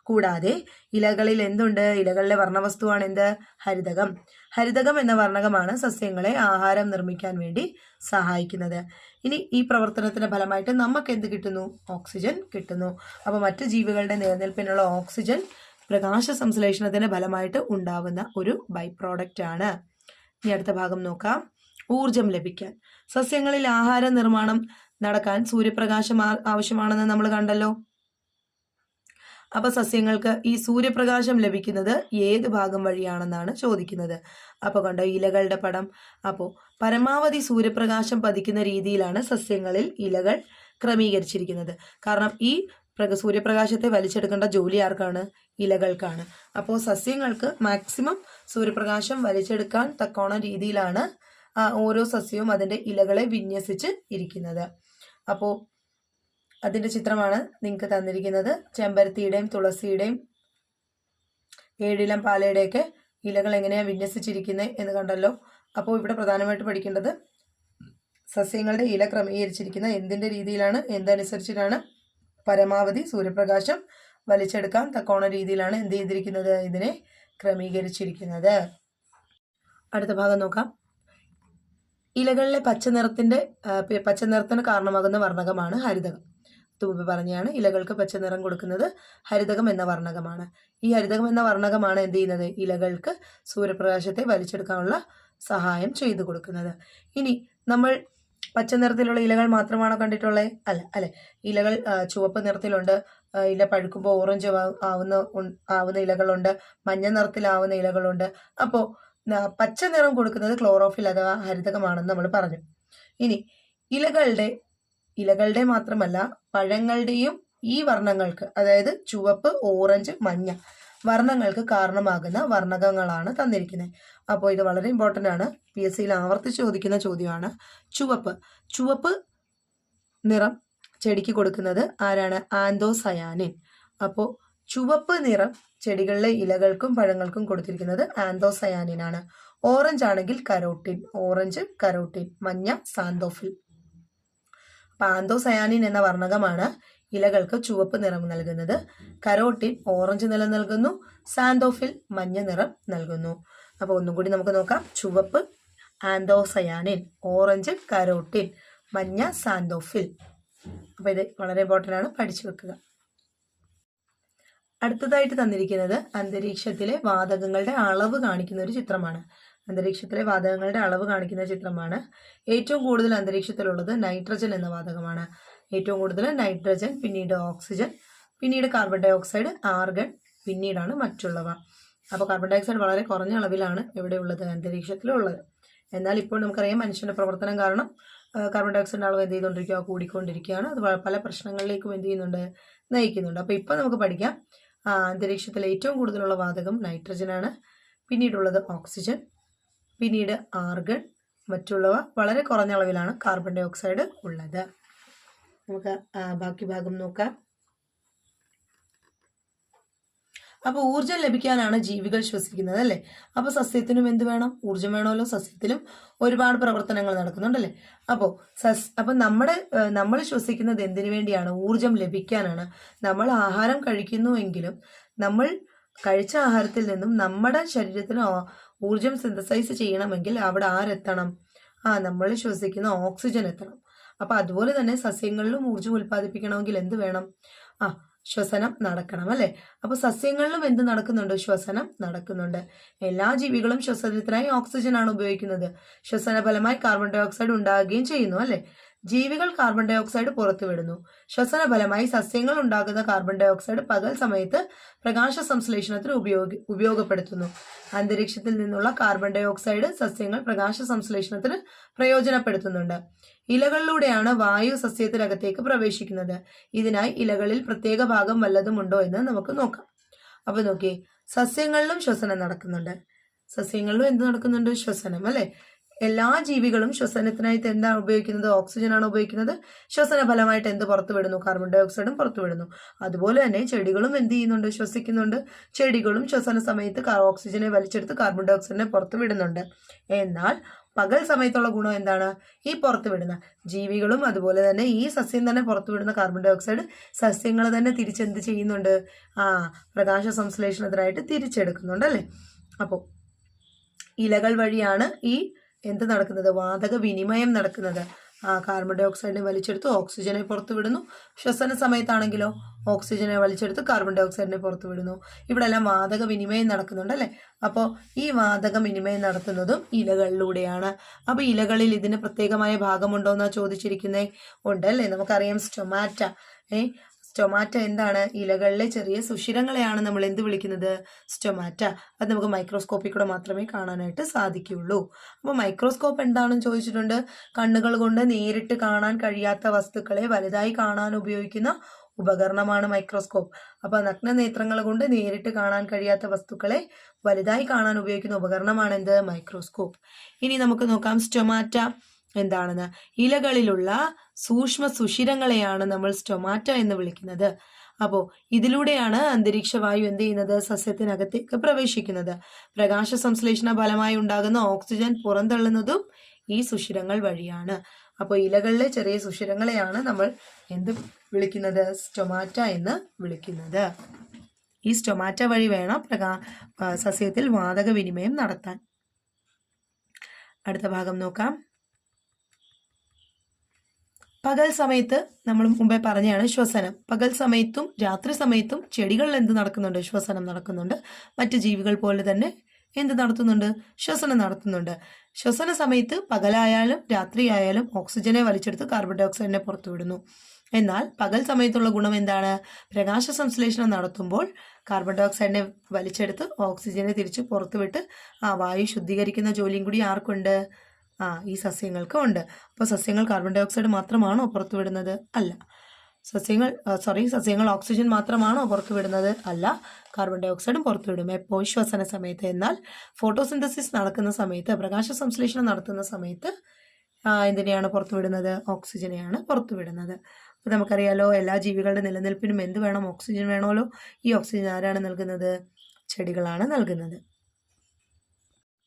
കൂടാതെ ഇലകളിൽ എന്തുണ്ട്? ഇലകളിലെ വർണ്ണവസ്തുവാണ് എന്ത്? ഹരിതകം. ഹരിതകം എന്ന വർണ്ണകമാണ് സസ്യങ്ങളെ ആഹാരം നിർമ്മിക്കാൻ വേണ്ടി സഹായിക്കുന്നത്. ഇനി ഈ പ്രവർത്തനത്തിന്റെ ഫലമായിട്ട് നമുക്ക് എന്ത് കിട്ടുന്നു? ഓക്സിജൻ കിട്ടുന്നു. അപ്പോൾ മറ്റു ജീവികളുടെ നിലനിൽപ്പിനുള്ള ഓക്സിജൻ പ്രകാശ സംശ്ലേഷണത്തിന്റെ ഫലമായിട്ട് ഉണ്ടാവുന്ന ഒരു ബൈ പ്രോഡക്റ്റ് ആണ്. ഇനി അടുത്ത ഭാഗം നോക്കാം. ഊർജം ലഭിക്കാൻ സസ്യങ്ങളിൽ ആഹാര നിർമ്മാണം നടക്കാൻ സൂര്യപ്രകാശം ആവശ്യമാണെന്ന് നമ്മൾ കണ്ടല്ലോ. അപ്പൊ സസ്യങ്ങൾക്ക് ഈ സൂര്യപ്രകാശം ലഭിക്കുന്നത് ഏത് ഭാഗം വഴിയാണെന്നാണ് ചോദിക്കുന്നത്. അപ്പൊ കണ്ടോ ഇലകളുടെ പടം. അപ്പോൾ പരമാവധി സൂര്യപ്രകാശം പതിക്കുന്ന രീതിയിലാണ് സസ്യങ്ങളിൽ ഇലകൾ ക്രമീകരിച്ചിരിക്കുന്നത്. കാരണം ഈ സൂര്യപ്രകാശത്തെ വലിച്ചെടുക്കേണ്ട ജോലി ആർക്കാണ്? ഇലകൾക്കാണ്. അപ്പോൾ സസ്യങ്ങൾക്ക് മാക്സിമം സൂര്യപ്രകാശം വലിച്ചെടുക്കാൻ തക്കോണം രീതിയിലാണ് ഓരോ സസ്യവും അതിന്റെ ഇലകളെ വിന്യസിച്ച് ഇരിക്കുന്നത്. അപ്പോൾ അതിന്റെ ചിത്രമാണ് നിങ്ങൾക്ക് തന്നിരിക്കുന്നത്. ചെമ്പരത്തിയുടെയും തുളസിയുടെയും ഏഴിലം പാലയുടെയൊക്കെ ഇലകൾ എങ്ങനെയാണ് വിന്യസിച്ചിരിക്കുന്നത് എന്ന് കണ്ടല്ലോ. അപ്പോൾ ഇവിടെ പ്രധാനമായിട്ട് പഠിക്കേണ്ടത് സസ്യങ്ങളുടെ ഇല ക്രമീകരിച്ചിരിക്കുന്ന എന്തിന്റെ രീതിയിലാണ്, എന്തനുസരിച്ചിട്ടാണ്? പരമാവധി സൂര്യപ്രകാശം വലിച്ചെടുക്കാൻ തക്കോണ രീതിയിലാണ് എന്ത് ചെയ്തിരിക്കുന്നത്? ഇതിനെ ക്രമീകരിച്ചിരിക്കുന്നത്. അടുത്ത ഭാഗം നോക്കാം. ഇലകളിലെ പച്ചനിറത്തിന് കാരണമാകുന്ന വർണ്ണകമാണ് ഹരിതകം. തുമ്പ് പറഞ്ഞാണ് ഇലകൾക്ക് പച്ച നിറം കൊടുക്കുന്നത് ഹരിതകം എന്ന വർണ്ണകമാണ്. ഈ ഹരിതകം എന്ന വർണ്ണകമാണ് എന്ത് ചെയ്യുന്നത്? ഇലകൾക്ക് സൂര്യപ്രകാശത്തെ വലിച്ചെടുക്കാനുള്ള സഹായം ചെയ്തു കൊടുക്കുന്നത്. ഇനി നമ്മൾ പച്ച നിറത്തിലുള്ള ഇലകൾ മാത്രമാണോ കണ്ടിട്ടുള്ളത്? അല്ലെ. ഇലകൾ ചുവപ്പ് നിറത്തിലുണ്ട്, ഇല പഴുക്കുമ്പോൾ ഓറഞ്ച് ആവുന്ന ഇലകളുണ്ട്, മഞ്ഞ നിറത്തിലാവുന്ന ഇലകളുണ്ട്. അപ്പോൾ പച്ച നിറം കൊടുക്കുന്നത് ക്ലോറോഫിൽ അഥവാ ഹരിതകമാണെന്ന് നമ്മൾ പറഞ്ഞു. ഇനി ഇലകളുടെ മാത്രമല്ല പഴങ്ങളുടെയും ഈ വർണ്ണങ്ങൾക്ക്, അതായത് ചുവപ്പ്, ഓറഞ്ച്, മഞ്ഞ വർണ്ണങ്ങൾക്ക് കാരണമാകുന്ന വർണ്ണകങ്ങളാണ് തന്നിരിക്കുന്നത്. അപ്പോൾ ഇത് വളരെ ഇമ്പോർട്ടൻ്റ് ആണ്. PSCയിൽ ആവർത്തിച്ച് ചോദിക്കുന്ന ചോദ്യമാണ്. ചുവപ്പ് നിറം ചെടിക്ക് കൊടുക്കുന്നത് ആരാണ്? ആന്തോസയാനിൻ. അപ്പോൾ ചുവപ്പ് നിറം ചെടികളിലെ ഇലകൾക്കും പഴങ്ങൾക്കും കൊടുത്തിരിക്കുന്നത് ആന്തോസയാനിൻ ആണ്. ഓറഞ്ച് ആണെങ്കിൽ കരോട്ടിൻ, ഓറഞ്ച് കരോട്ടിൻ, മഞ്ഞ സാന്തോഫിൽ. അപ്പൊ ആന്തോസയാനിൻ എന്ന വർണ്ണകമാണ് ഇലകൾക്ക് ചുവപ്പ് നിറം നൽകുന്നത്. കരോട്ടിൻ ഓറഞ്ച് നിറം നൽകുന്നു, സാന്തോഫിൽ മഞ്ഞ നിറം നൽകുന്നു. അപ്പൊ ഒന്നും കൂടി നമുക്ക് നോക്കാം. ചുവപ്പ് ആന്തോസയാനിൻ, ഓറഞ്ച് കരോട്ടിൻ, മഞ്ഞ സാന്തോഫിൽ. അപ്പൊ ഇത് വളരെ ഇമ്പോർട്ടൻ്റ് ആണ്, പഠിച്ചു വെക്കുക. അടുത്തതായിട്ട് തന്നിരിക്കുന്നത് അന്തരീക്ഷത്തിലെ വാതകങ്ങളുടെ അളവ് കാണിക്കുന്ന ഒരു ചിത്രമാണ്. അന്തരീക്ഷത്തിലെ വാതകങ്ങളുടെ അളവ് കാണിക്കുന്ന ചിത്രമാണ്. ഏറ്റവും കൂടുതൽ അന്തരീക്ഷത്തിലുള്ളത് നൈട്രജൻ എന്ന വാതകമാണ്. ഏറ്റവും കൂടുതൽ നൈട്രജൻ, പിന്നീട് ഓക്സിജൻ, പിന്നീട് കാർബൺ ഡൈ ഓക്സൈഡ്, ആർഗൺ, പിന്നീടാണ് മറ്റുള്ളവ. അപ്പോൾ കാർബൺ ഡൈ ഓക്സൈഡ് വളരെ കുറഞ്ഞ അളവിലാണ് എവിടെയുള്ളത്, അന്തരീക്ഷത്തിലുള്ളത്. എന്നാൽ ഇപ്പോൾ നമുക്കറിയാം മനുഷ്യന്റെ പ്രവർത്തനം കാരണം കാർബൺ ഡൈ ഓക്സൈഡിന്റെ അളവ് എന്ത് ചെയ്തുകൊണ്ടിരിക്കുക, കൂടിക്കൊണ്ടിരിക്കുകയാണ്. അത് പല പ്രശ്നങ്ങളിലേക്കും എന്ത് ചെയ്യുന്നുണ്ട്, നയിക്കുന്നുണ്ട്. അപ്പോൾ ഇപ്പോൾ നമുക്ക് പഠിക്കാം, അന്തരീക്ഷത്തിൽ ഏറ്റവും കൂടുതലുള്ള വാതകം നൈട്രജനാണ്, പിന്നീടുള്ളത് ഓക്സിജൻ, പിന്നീട് ആർഗൺ, മറ്റുള്ളവ വളരെ കുറഞ്ഞ അളവിലാണ് കാർബൺ ഡൈ ഓക്സൈഡ് ഉള്ളത്. നമുക്ക് ബാക്കി ഭാഗം നോക്കാം. അപ്പോൾ ഊർജം ലഭിക്കാനാണ് ജീവികൾ ശ്വസിക്കുന്നത് അല്ലേ. അപ്പോൾ സസ്യത്തിനും എന്ത് വേണം, ഊർജം വേണമല്ലോ. സസ്യത്തിലും ഒരുപാട് പ്രവർത്തനങ്ങൾ നടക്കുന്നുണ്ടല്ലേ. അപ്പോൾ നമ്മൾ ശ്വസിക്കുന്നത് എന്തിനു വേണ്ടിയാണ്, ഊർജം ലഭിക്കാനാണ്. നമ്മൾ ആഹാരം കഴിക്കുന്നുവെങ്കിലും നമ്മൾ കഴിച്ച ആഹാരത്തിൽ നിന്നും നമ്മുടെ ശരീരത്തിന് ഊർജം സിന്തസൈസ് ചെയ്യണമെങ്കിൽ അവിടെ ആരെത്തണം, നമ്മൾ ശ്വസിക്കുന്ന ഓക്സിജൻ എത്തണം. അപ്പൊ അതുപോലെ തന്നെ സസ്യങ്ങളിലും ഊർജം ഉൽപ്പാദിപ്പിക്കണമെങ്കിൽ എന്ത് വേണം, ശ്വസനം നടക്കണം അല്ലെ. അപ്പൊ സസ്യങ്ങളിലും എന്ത് നടക്കുന്നുണ്ട്, ശ്വസനം നടക്കുന്നുണ്ട്. എല്ലാ ജീവികളും ശ്വസനത്തിനായി ഓക്സിജൻ ആണ് ഉപയോഗിക്കുന്നത്. ശ്വസന ഫലമായി കാർബൺ ഡൈ ഓക്സൈഡ് ഉണ്ടാകുകയും ചെയ്യുന്നു അല്ലെ. ജീവികൾ കാർബൺ ഡൈ ഓക്സൈഡ് പുറത്തുവിടുന്നു. ശ്വസന ഫലമായി സസ്യങ്ങൾ ഉണ്ടാകുന്ന കാർബൺ ഡൈ ഓക്സൈഡ് പകൽ സമയത്ത് പ്രകാശ സംശ്ലേഷണത്തിന് ഉപയോഗപ്പെടുത്തുന്നു. അന്തരീക്ഷത്തിൽ നിന്നുള്ള കാർബൺ ഡൈ ഓക്സൈഡ് സസ്യങ്ങൾ പ്രകാശ സംശ്ലേഷണത്തിന് പ്രയോജനപ്പെടുത്തുന്നുണ്ട്. ഇലകളിലൂടെയാണ് വായു സസ്യത്തിനകത്തേക്ക് പ്രവേശിക്കുന്നത്. ഇതിനായി ഇലകളിൽ പ്രത്യേക ഭാഗം വല്ലതും ഉണ്ടോ എന്ന് നമുക്ക് നോക്കാം. അപ്പൊ നോക്കിയേ, സസ്യങ്ങളിലും ശ്വസനം നടക്കുന്നുണ്ട്. സസ്യങ്ങളിലും എന്ത് നടക്കുന്നുണ്ട്, ശ്വസനം അല്ലെ. എല്ലാ ജീവികളും ശ്വസനത്തിനായിട്ട് എന്താണ് ഉപയോഗിക്കുന്നത്, ഓക്സിജൻ ആണ് ഉപയോഗിക്കുന്നത്. ശ്വസന ഫലമായിട്ട് എന്ത് പുറത്തുവിടുന്നു, കാർബൺ ഡൈ ഓക്സൈഡും പുറത്തുവിടുന്നു. അതുപോലെ തന്നെ ചെടികളും എന്ത് ചെയ്യുന്നുണ്ട്, ശ്വസിക്കുന്നുണ്ട്. ചെടികളും ശ്വസന സമയത്ത് ഓക്സിജനെ വലിച്ചെടുത്ത് കാർബൺ ഡൈ ഓക്സൈഡിനെ പുറത്തുവിടുന്നുണ്ട്. എന്നാൽ പകൽ സമയത്തുള്ള ഗുണം എന്താണ്, ഈ പുറത്തുവിടുന്ന ജീവികളും അതുപോലെ തന്നെ ഈ സസ്യം തന്നെ പുറത്തുവിടുന്ന കാർബൺ ഡൈ ഓക്സൈഡ് സസ്യങ്ങൾ തന്നെ തിരിച്ചെന്ത് ചെയ്യുന്നുണ്ട്, പ്രകാശ സംശ്ലേഷണത്തിനായിട്ട് തിരിച്ചെടുക്കുന്നുണ്ട് അല്ലേ. അപ്പോൾ ഇലകൾ വഴിയാണ് ഈ എന്ത് നടക്കുന്നത്, വാതക വിനിമയം നടക്കുന്നത്. കാർബൺ ഡൈ ഓക്സൈഡിനെ വലിച്ചെടുത്ത് ഓക്സിജനെ പുറത്തുവിടുന്നു. ശ്വസന സമയത്താണെങ്കിലോ ഓക്സിജനെ വലിച്ചെടുത്ത് കാർബൺ ഡൈ ഓക്സൈഡിനെ പുറത്തുവിടുന്നു. ഇവിടെ എല്ലാം വാതക വിനിമയം നടക്കുന്നുണ്ട് അല്ലെ. അപ്പോൾ ഈ വാതക വിനിമയം നടത്തുന്നതും ഇലകളിലൂടെയാണ്. അപ്പൊ ഇലകളിൽ ഇതിന് പ്രത്യേകമായ ഭാഗമുണ്ടോ എന്നാ ചോദിച്ചിരിക്കുന്നേ, ഉണ്ട് അല്ലേ. നമുക്കറിയാം സ്റ്റൊമാറ്റ. സ്റ്റൊമാറ്റ എന്താണ്, ഇലകളിലെ ചെറിയ സുഷിരങ്ങളെയാണ് നമ്മൾ എന്ത് വിളിക്കുന്നത്, സ്റ്റൊമാറ്റ. അത് നമുക്ക് മൈക്രോസ്കോപ്പിൽ കൂടെ മാത്രമേ കാണാനായിട്ട് സാധിക്കുകയുള്ളൂ. അപ്പോൾ മൈക്രോസ്കോപ്പ് എന്താണെന്ന് ചോദിച്ചിട്ടുണ്ട്. കണ്ണുകൾ കൊണ്ട് നേരിട്ട് കാണാൻ കഴിയാത്ത വസ്തുക്കളെ വലുതായി കാണാൻ ഉപയോഗിക്കുന്ന ഉപകരണമാണ് മൈക്രോസ്കോപ്പ്. അപ്പൊ നഗ്നനേത്രങ്ങൾ കൊണ്ട് നേരിട്ട് കാണാൻ കഴിയാത്ത വസ്തുക്കളെ വലുതായി കാണാൻ ഉപയോഗിക്കുന്ന ഉപകരണമാണ് എന്ത്, മൈക്രോസ്കോപ്പ്. ഇനി നമുക്ക് നോക്കാം സ്റ്റൊമാറ്റ എന്താണെന്ന്. ഇലകളിലുള്ള സൂക്ഷ്മ സുഷിരങ്ങളെയാണ് നമ്മൾ സ്റ്റൊമാറ്റ എന്ന് വിളിക്കുന്നത്. അപ്പോൾ ഇതിലൂടെയാണ് അന്തരീക്ഷ വായു എന്ത് ചെയ്യുന്നത്, സസ്യത്തിനകത്തേക്ക് പ്രവേശിക്കുന്നത്. പ്രകാശ സംശ്ലേഷണ ഫലമായി ഉണ്ടാകുന്ന ഓക്സിജൻ പുറന്തള്ളുന്നതും ഈ സുഷിരങ്ങൾ വഴിയാണ്. അപ്പോൾ ഇലകളിലെ ചെറിയ സുഷിരങ്ങളെയാണ് നമ്മൾ എന്ത് വിളിക്കുന്നത്, സ്റ്റൊമാറ്റ എന്ന് വിളിക്കുന്നത്. ഈ സ്റ്റൊമാറ്റ വഴി വേണം സസ്യത്തിൽ വാതക വിനിമയം നടത്താൻ. അടുത്ത ഭാഗം നോക്കാം. പകൽ സമയത്ത് നമ്മൾ മുമ്പേ പറഞ്ഞാണ് ശ്വസനം. പകൽ സമയത്തും രാത്രി സമയത്തും ചെടികളിൽ എന്ത് നടക്കുന്നുണ്ട്, ശ്വസനം നടക്കുന്നുണ്ട്. മറ്റ് ജീവികൾ പോലെ തന്നെ എന്ത് നടത്തുന്നുണ്ട്, ശ്വസനം നടത്തുന്നുണ്ട്. ശ്വസന സമയത്ത് പകലായാലും രാത്രിയായാലും ഓക്സിജനെ വലിച്ചെടുത്ത് കാർബൺ ഡൈ ഓക്സൈഡിനെ പുറത്തുവിടുന്നു. എന്നാൽ പകൽ സമയത്തുള്ള ഗുണം എന്താണ്, പ്രകാശ സംശ്ലേഷണം നടത്തുമ്പോൾ കാർബൺ ഡൈ ഓക്സൈഡിനെ വലിച്ചെടുത്ത് ഓക്സിജനെ തിരിച്ച് പുറത്തുവിട്ട് വായു ശുദ്ധീകരിക്കുന്ന ജോലിയും കൂടി ആർക്കുണ്ട്, ഈ സസ്യങ്ങൾക്ക് ഉണ്ട്. അപ്പോൾ സസ്യങ്ങൾ കാർബൺ ഡൈ ഓക്സൈഡ് മാത്രമാണോ പുറത്തുവിടുന്നത്, അല്ല. സസ്യങ്ങൾ ഓക്സിജൻ മാത്രമാണോ പുറത്തുവിടുന്നത്, അല്ല. കാർബൺ ഡൈ ഓക്സൈഡും പുറത്തുവിടും എപ്പോൾ, ശ്വസന സമയത്ത്. എന്നാൽ ഫോട്ടോസിന്തസിസ് നടക്കുന്ന സമയത്ത്, പ്രകാശ സംശ്ലേഷണം നടത്തുന്ന സമയത്ത് എന്തിനെയാണ് പുറത്തുവിടുന്നത്, ഓക്സിജനെയാണ് പുറത്തുവിടുന്നത്. അപ്പോൾ നമുക്കറിയാലോ എല്ലാ ജീവികളുടെ നിലനിൽപ്പിനും എന്ത് വേണം? ഓക്സിജൻ വേണമല്ലോ. ഈ ഓക്സിജൻ ആരാണ് നൽകുന്നത്? ചെടികളാണ് നൽകുന്നത്.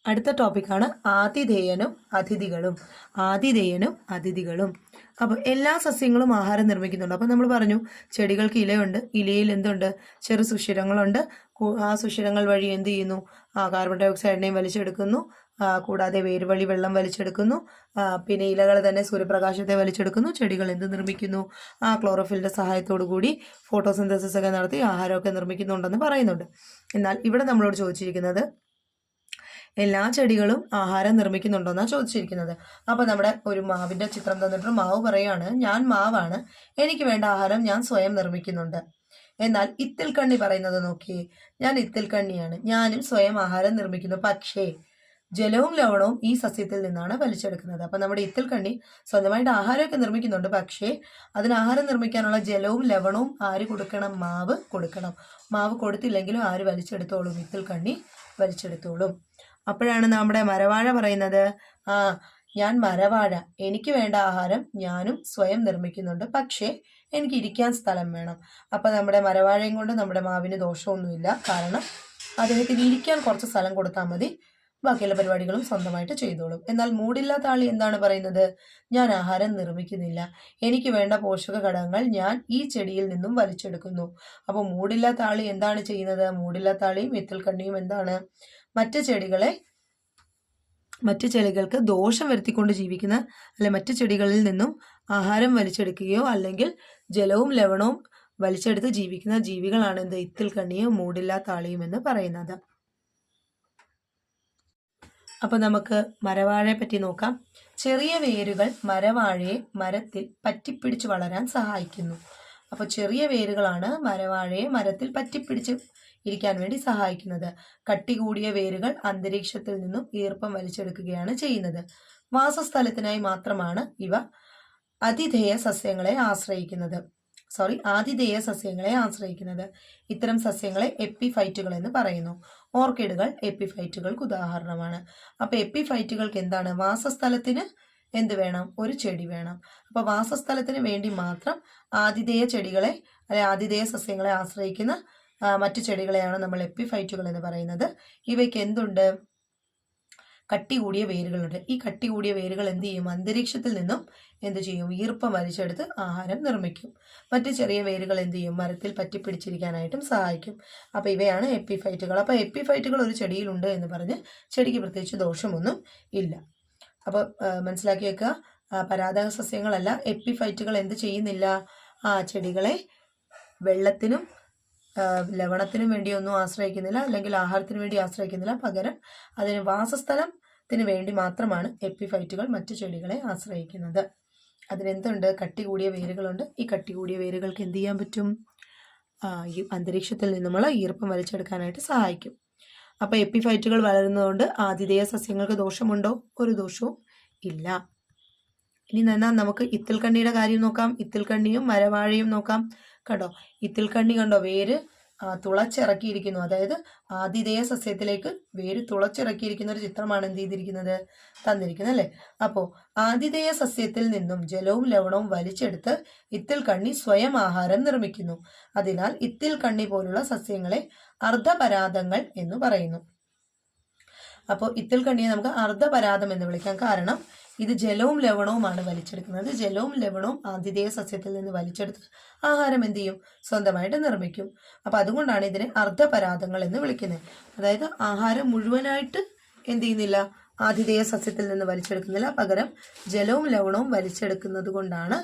അടുത്ത ടോപ്പിക്കാണ് ആതിഥേയനും അതിഥികളും. ആതിഥേയനും അതിഥികളും. അപ്പോൾ എല്ലാ സസ്യങ്ങളും ആഹാരം നിർമ്മിക്കുന്നുണ്ട്. അപ്പോൾ നമ്മൾ പറഞ്ഞു ചെടികൾക്ക് ഇലയുണ്ട്, ഇലയിൽ എന്തുണ്ട്? ചെറു സുഷിരങ്ങളുണ്ട്. ആ സുഷിരങ്ങൾ വഴി എന്ത് ചെയ്യുന്നു? കാർബൺ ഡൈ ഓക്സൈഡിനെയും വലിച്ചെടുക്കുന്നു. കൂടാതെ വേര് വഴി വെള്ളം വലിച്ചെടുക്കുന്നു. പിന്നെ ഇലകൾ തന്നെ സൂര്യപ്രകാശത്തെ വലിച്ചെടുക്കുന്നു. ചെടികൾ എന്ത് നിർമ്മിക്കുന്നു? ക്ലോറോഫിലിന്റെ സഹായത്തോടു കൂടി ഫോട്ടോസിന്തസിസ് ഒക്കെ നടത്തി ആഹാരമൊക്കെ നിർമ്മിക്കുന്നുണ്ടെന്ന് പറയുന്നുണ്ട്. എന്നാൽ ഇവിടെ നമ്മളോട് ചോദിച്ചിരിക്കുന്നത് എല്ലാ ചെടികളും ആഹാരം നിർമ്മിക്കുന്നുണ്ടോന്നാണ് ചോദിച്ചിരിക്കുന്നത്. അപ്പോൾ നമ്മുടെ ഒരു മാവിന്റെ ചിത്രം തന്നിട്ട് മാവ് പറയാണ്, ഞാൻ മാവാണ്, എനിക്ക് വേണ്ട ആഹാരം ഞാൻ സ്വയം നിർമ്മിക്കുന്നുണ്ട്. എന്നാൽ ഇത്തിൽക്കണ്ണി പറയുന്നത് നോക്കിയേ, ഞാൻ ഇത്തിൽക്കണ്ണിയാണ്, ഞാനും സ്വയം ആഹാരം നിർമ്മിക്കുന്നു. പക്ഷേ ജലവും ലവണവും ഈ സസ്യത്തിൽ നിന്നാണ് വലിച്ചെടുക്കുന്നത്. അപ്പം നമ്മുടെ ഇത്തിൽക്കണ്ണി സ്വന്തമായിട്ട് ആഹാരമൊക്കെ നിർമ്മിക്കുന്നുണ്ട്. പക്ഷേ അതിന് ആഹാരം നിർമ്മിക്കാനുള്ള ജലവും ലവണവും ആര് കൊടുക്കണം? മാവ് കൊടുക്കണം. മാവ് കൊടുത്തില്ലെങ്കിലും ആര് വലിച്ചെടുത്തോളും? ഇത്തിൽക്കണ്ണി വലിച്ചെടുത്തോളും. അപ്പോഴാണ് നമ്മുടെ മരവാഴ പറയുന്നത്, ഞാൻ മരവാഴ, എനിക്ക് വേണ്ട ആഹാരം ഞാനും സ്വയം നിർമ്മിക്കുന്നുണ്ട്, പക്ഷേ എനിക്ക് ഇരിക്കാൻ സ്ഥലം വേണം. അപ്പം നമ്മുടെ മരവാഴയും കൊണ്ട് നമ്മുടെ മാവിന് ദോഷമൊന്നുമില്ല. കാരണം അദ്ദേഹത്തിന് ഇരിക്കാൻ കുറച്ച് സ്ഥലം കൊടുത്താൽ മതി, ബാക്കിയുള്ള പരിപാടികളും സ്വന്തമായിട്ട് ചെയ്തോളും. എന്നാൽ മൂടില്ലാത്ത ആളി എന്താണ് പറയുന്നത്? ഞാൻ ആഹാരം നിർമ്മിക്കുന്നില്ല, എനിക്ക് വേണ്ട പോഷക ഘടകങ്ങൾ ഞാൻ ഈ ചെടിയിൽ നിന്നും വലിച്ചെടുക്കുന്നു. അപ്പോൾ മൂടില്ലാത്ത ആളി എന്താണ് ചെയ്യുന്നത്? മൂടില്ലാത്ത ആളിയും ഇത്തിൽക്കണ്ണിയും എന്താണ്? മറ്റു ചെടികൾക്ക് ദോഷം വരുത്തിക്കൊണ്ട് ജീവിക്കുന്ന, അല്ലെ മറ്റു ചെടികളിൽ നിന്നും ആഹാരം വലിച്ചെടുക്കുകയോ അല്ലെങ്കിൽ ജലവും ലവണവും വലിച്ചെടുത്ത് ജീവിക്കുന്ന ജീവികളാണ് എന്ത്? ഇത്തിൽക്കണ്ണിയും മൂടില്ലാത്ത ആളിയും എന്ന് പറയുന്നത്. അപ്പൊ നമുക്ക് മരവാഴയെ പറ്റി നോക്കാം. ചെറിയ വേരുകൾ മരവാഴയെ മരത്തിൽ പറ്റിപ്പിടിച്ച് വളരാൻ സഹായിക്കുന്നു. അപ്പോൾ ചെറിയ വേരുകളാണ് മരവാഴയെ മരത്തിൽ പറ്റിപ്പിടിച്ച് ഇരിക്കാൻ വേണ്ടി സഹായിക്കുന്നത്. കട്ടി കൂടിയ വേരുകൾ അന്തരീക്ഷത്തിൽ നിന്നും ഈർപ്പം വലിച്ചെടുക്കുകയാണ് ചെയ്യുന്നത്. വാസസ്ഥലത്തിനായി മാത്രമാണ് ഇവ ആതിഥേയ സസ്യങ്ങളെ ആശ്രയിക്കുന്നത്. ഇത്തരം സസ്യങ്ങളെ എപ്പിഫൈറ്റുകൾ എന്ന് പറയുന്നു. ഓർക്കിഡുകൾ എപ്പിഫൈറ്റുകൾക്ക് ഉദാഹരണമാണ്. അപ്പൊ എപ്പിഫൈറ്റുകൾക്ക് എന്താണ്? വാസസ്ഥലത്തിന് എന്ത് വേണം? ഒരു ചെടി വേണം. അപ്പൊ വാസസ്ഥലത്തിന് വേണ്ടി മാത്രം ആതിഥേയ ചെടികളെ അല്ലെ ആതിഥേയ സസ്യങ്ങളെ ആശ്രയിക്കുന്ന മറ്റു ചെടികളെയാണ് നമ്മൾ എപ്പിഫൈറ്റുകൾ എന്ന് പറയുന്നത്. ഇവയ്ക്ക് എന്തുണ്ട്? കട്ടി കൂടിയ വേരുകളുണ്ട്. ഈ കട്ടി കൂടിയ വേരുകൾ എന്ത് ചെയ്യും? അന്തരീക്ഷത്തിൽ നിന്നും എന്ത് ചെയ്യും? ഈർപ്പം വലിച്ചെടുത്ത് ആഹാരം നിർമ്മിക്കും. മറ്റു ചെറിയ വേരുകൾ എന്ത് ചെയ്യും? മരത്തിൽ പറ്റിപ്പിടിച്ചിരിക്കാനായിട്ടും സഹായിക്കും. അപ്പൊ ഇവയാണ് എപ്പിഫൈറ്റുകൾ. അപ്പൊ എപ്പിഫൈറ്റുകൾ ഒരു ചെടിയിലുണ്ട് എന്ന് പറഞ്ഞ് ചെടിക്ക് പ്രത്യേകിച്ച് ദോഷമൊന്നും ഇല്ല. അപ്പൊ മനസ്സിലാക്കി വെക്കുക, പരാതക സസ്യങ്ങളല്ല. എപ്പിഫൈറ്റുകൾ എന്ത് ചെയ്യുന്നില്ല? ചെടികളെ വെള്ളത്തിനും ലവണത്തിനും വേണ്ടിയൊന്നും ആശ്രയിക്കുന്നില്ല, അല്ലെങ്കിൽ ആഹാരത്തിന് വേണ്ടി ആശ്രയിക്കുന്നില്ല. പകരം അതിന് വാസസ്ഥലത്തിന് വേണ്ടി മാത്രമാണ് എപ്പിഫൈറ്റുകൾ മറ്റു ചെടികളെ ആശ്രയിക്കുന്നത്. അതിനെന്തുണ്ട്? കട്ടി കൂടിയ വേരുകളുണ്ട്. ഈ കട്ടി കൂടിയ വേരുകൾക്ക് എന്ത് ചെയ്യാൻ പറ്റും? ഈ അന്തരീക്ഷത്തിൽ നിന്നുമുള്ള ഈർപ്പം വലിച്ചെടുക്കാനായിട്ട് സഹായിക്കും. അപ്പൊ എപ്പിഫൈറ്റുകൾ വളരുന്നതുകൊണ്ട് ആതിഥേയ സസ്യങ്ങൾക്ക് ദോഷമുണ്ടോ? ഒരു ദോഷവും ഇല്ല. ഇനി നമുക്ക് ഇത്തിൽക്കണ്ണിയുടെ കാര്യം നോക്കാം. ഇത്തിൽക്കണ്ണിയും മരവാഴയും നോക്കാം. കണ്ടോ, ഇത്തിൽക്കണ്ണി കണ്ടോ, വേര് തുളച്ചിറക്കിയിരിക്കുന്നു. അതായത് ആതിഥേയ സസ്യത്തിലേക്ക് വേര് തുളച്ചിറക്കിയിരിക്കുന്ന ഒരു ചിത്രമാണ് എന്ത് ചെയ്തിരിക്കുന്നത്? തന്നിരിക്കുന്നത് അല്ലേ. അപ്പോൾ ആതിഥേയ സസ്യത്തിൽ നിന്നും ജലവും ലവണവും വലിച്ചെടുത്ത് ഇത്തിൽക്കണ്ണി സ്വയം ആഹാരം നിർമ്മിക്കുന്നു. അതിനാൽ ഇത്തിൽക്കണ്ണി പോലുള്ള സസ്യങ്ങളെ അർദ്ധപരാതങ്ങൾ എന്ന് പറയുന്നു. അപ്പോൾ ഇത്തിൽക്കണ്ണിയെ നമുക്ക് അർദ്ധപരാതം എന്ന് വിളിക്കാം. കാരണം ഇത് ജലവും ലവണവുമാണ് വലിച്ചെടുക്കുന്നത്. ജലവും ലവണവും ആതിഥേയ സസ്യത്തിൽ നിന്ന് വലിച്ചെടുത്ത് ആഹാരം എന്ത് ചെയ്യും? സ്വന്തമായിട്ട് നിർമ്മിക്കും. അപ്പൊ അതുകൊണ്ടാണ് ഇതിനെ അർദ്ധപരാതങ്ങൾ എന്ന് വിളിക്കുന്നത്. അതായത് ആഹാരം മുഴുവനായിട്ട് എന്ത് ചെയ്യുന്നില്ല? ആതിഥേയ സസ്യത്തിൽ നിന്ന് വലിച്ചെടുക്കുന്നില്ല, പകരം ജലവും ലവണവും വലിച്ചെടുക്കുന്നത് കൊണ്ടാണ്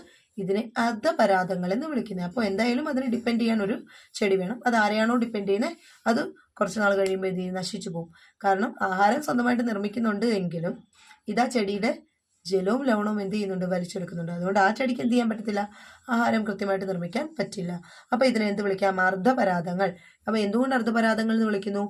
ഇതിനെ അർദ്ധപരാതങ്ങൾ എന്ന് വിളിക്കുന്നത്. അപ്പോൾ എന്തായാലും അതിനെ ഡിപ്പെൻഡ് ചെയ്യാൻ ഒരു ചെടി വേണം. അത് ആരെയാണോ ഡിപ്പെൻഡ് ചെയ്യുന്നത് അത് കുറച്ച് നാൾ കഴിയുമ്പോൾ എന്ത് ചെയ്യും? നശിച്ചു പോകും. കാരണം ആഹാരം സ്വന്തമായിട്ട് നിർമ്മിക്കുന്നുണ്ട് എങ്കിലും ഇതാ ചെടിയുടെ ജലവും ലവണവും എന്ത് ചെയ്യുന്നുണ്ട്? വലിച്ചെടുക്കുന്നുണ്ട്. അതുകൊണ്ട് ആ ചെടിക്ക് എന്ത് ചെയ്യാൻ പറ്റത്തില്ല? ആഹാരം കൃത്യമായിട്ട് നിർമ്മിക്കാൻ പറ്റില്ല. അപ്പൊ ഇതിനെ എന്ത് വിളിക്കാം? അർദ്ധപരാതങ്ങൾ. അപ്പൊ എന്തുകൊണ്ട് അർദ്ധപരാതങ്ങൾ എന്ന് വിളിക്കുന്നു?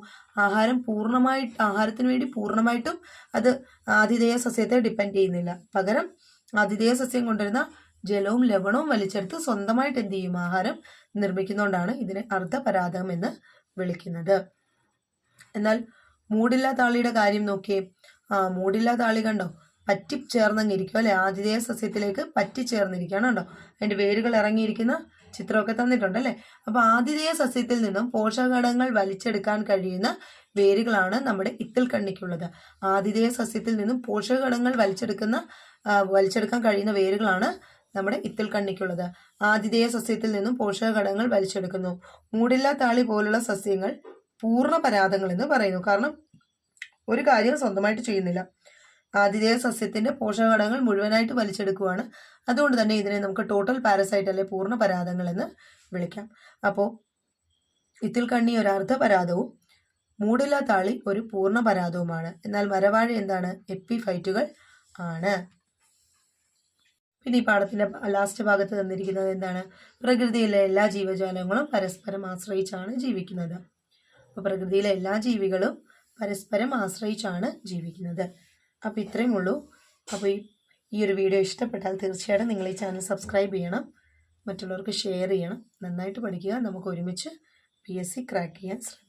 ആഹാരത്തിന് വേണ്ടി പൂർണ്ണമായിട്ടും അത് ആതിഥേയ സസ്യത്തെ ഡിപ്പെൻഡ് ചെയ്യുന്നില്ല, പകരം ആതിഥേയ സസ്യം കൊണ്ടുവരുന്ന ജലവും ലവണവും വലിച്ചെടുത്ത് സ്വന്തമായിട്ട് എന്ത് ചെയ്യും? ആഹാരം നിർമ്മിക്കുന്നതുകൊണ്ടാണ് ഇതിനെ അർദ്ധപരാതകം എന്ന് വിളിക്കുന്നത്. എന്നാൽ മൂടില്ലാത്ത ആളിയുടെ കാര്യം നോക്കിയേ. മൂടില്ലാത്ത ആളി കണ്ടോ, പറ്റിച്ചേർന്നങ്ങിരിക്കും അല്ലേ, ആതിഥേയ സസ്യത്തിലേക്ക് പറ്റിച്ചേർന്നിരിക്കുകയാണ് കണ്ടോ. അതിൻ്റെ വേരുകൾ ഇറങ്ങിയിരിക്കുന്ന ചിത്രമൊക്കെ തന്നിട്ടുണ്ട് അല്ലേ. അപ്പോൾ ആതിഥേയ സസ്യത്തിൽ നിന്നും പോഷകഘടകങ്ങൾ വലിച്ചെടുക്കാൻ കഴിയുന്ന വേരുകളാണ് നമ്മുടെ ഇത്തിൽക്കണ്ണിക്കുള്ളത്. ആതിഥേയ സസ്യത്തിൽ നിന്നും പോഷകഘടകങ്ങൾ വലിച്ചെടുക്കാൻ കഴിയുന്ന വേരുകളാണ് നമ്മുടെ ഇത്തിൽക്കണ്ണിക്കുള്ളത്. ആതിഥേയ സസ്യത്തിൽ നിന്നും പോഷകഘടകങ്ങൾ വലിച്ചെടുക്കുന്നു. മൂടില്ല താളി പോലുള്ള സസ്യങ്ങൾ പൂർണ്ണ പരാതങ്ങൾ എന്ന് പറയുന്നു. കാരണം ഒരു കാര്യം സ്വന്തമായിട്ട് ചെയ്യുന്നില്ല, ആതിഥേയ സസ്യത്തിന്റെ പോഷകഘടകങ്ങൾ മുഴുവനായിട്ട് വലിച്ചെടുക്കുകയാണ്. അതുകൊണ്ട് തന്നെ ഇതിനെ നമുക്ക് ടോട്ടൽ പാരസൈറ്റ് അല്ലെ പൂർണ്ണ പരാതങ്ങൾ എന്ന് വിളിക്കാം. അപ്പോൾ ഇത്തിൽക്കണ്ണി ഒരു അർദ്ധപരാതവും മൂടില്ല താളി ഒരു പൂർണ്ണ പരാതവുമാണ്. എന്നാൽ മരവാഴ എന്താണ്? എപ്പിഫൈറ്റുകൾ ആണ്. പിന്നെ ഈ പാഠത്തിന്റെ ലാസ്റ്റ് ഭാഗത്ത് തന്നിരിക്കുന്നത് എന്താണ്? പ്രകൃതിയിലെ എല്ലാ ജീവജാലങ്ങളും പരസ്പരം ആശ്രയിച്ചാണ് ജീവിക്കുന്നത്. അപ്പോൾ പ്രകൃതിയിലെ എല്ലാ ജീവികളും പരസ്പരം ആശ്രയിച്ചാണ് ജീവിക്കുന്നത്. അപ്പോൾ ഇത്രയും ഉള്ളൂ. അപ്പോൾ ഈ ഒരു വീഡിയോ ഇഷ്ടപ്പെട്ടാൽ തീർച്ചയായിട്ടും നിങ്ങൾ ഈ ചാനൽ സബ്സ്ക്രൈബ് ചെയ്യണം, മറ്റുള്ളവർക്ക് ഷെയർ ചെയ്യണം. നന്നായിട്ട് പഠിക്കുക. നമുക്ക് ഒരുമിച്ച് PSC ക്രാക്ക് ചെയ്യാൻ ശ്രമിക്കാം.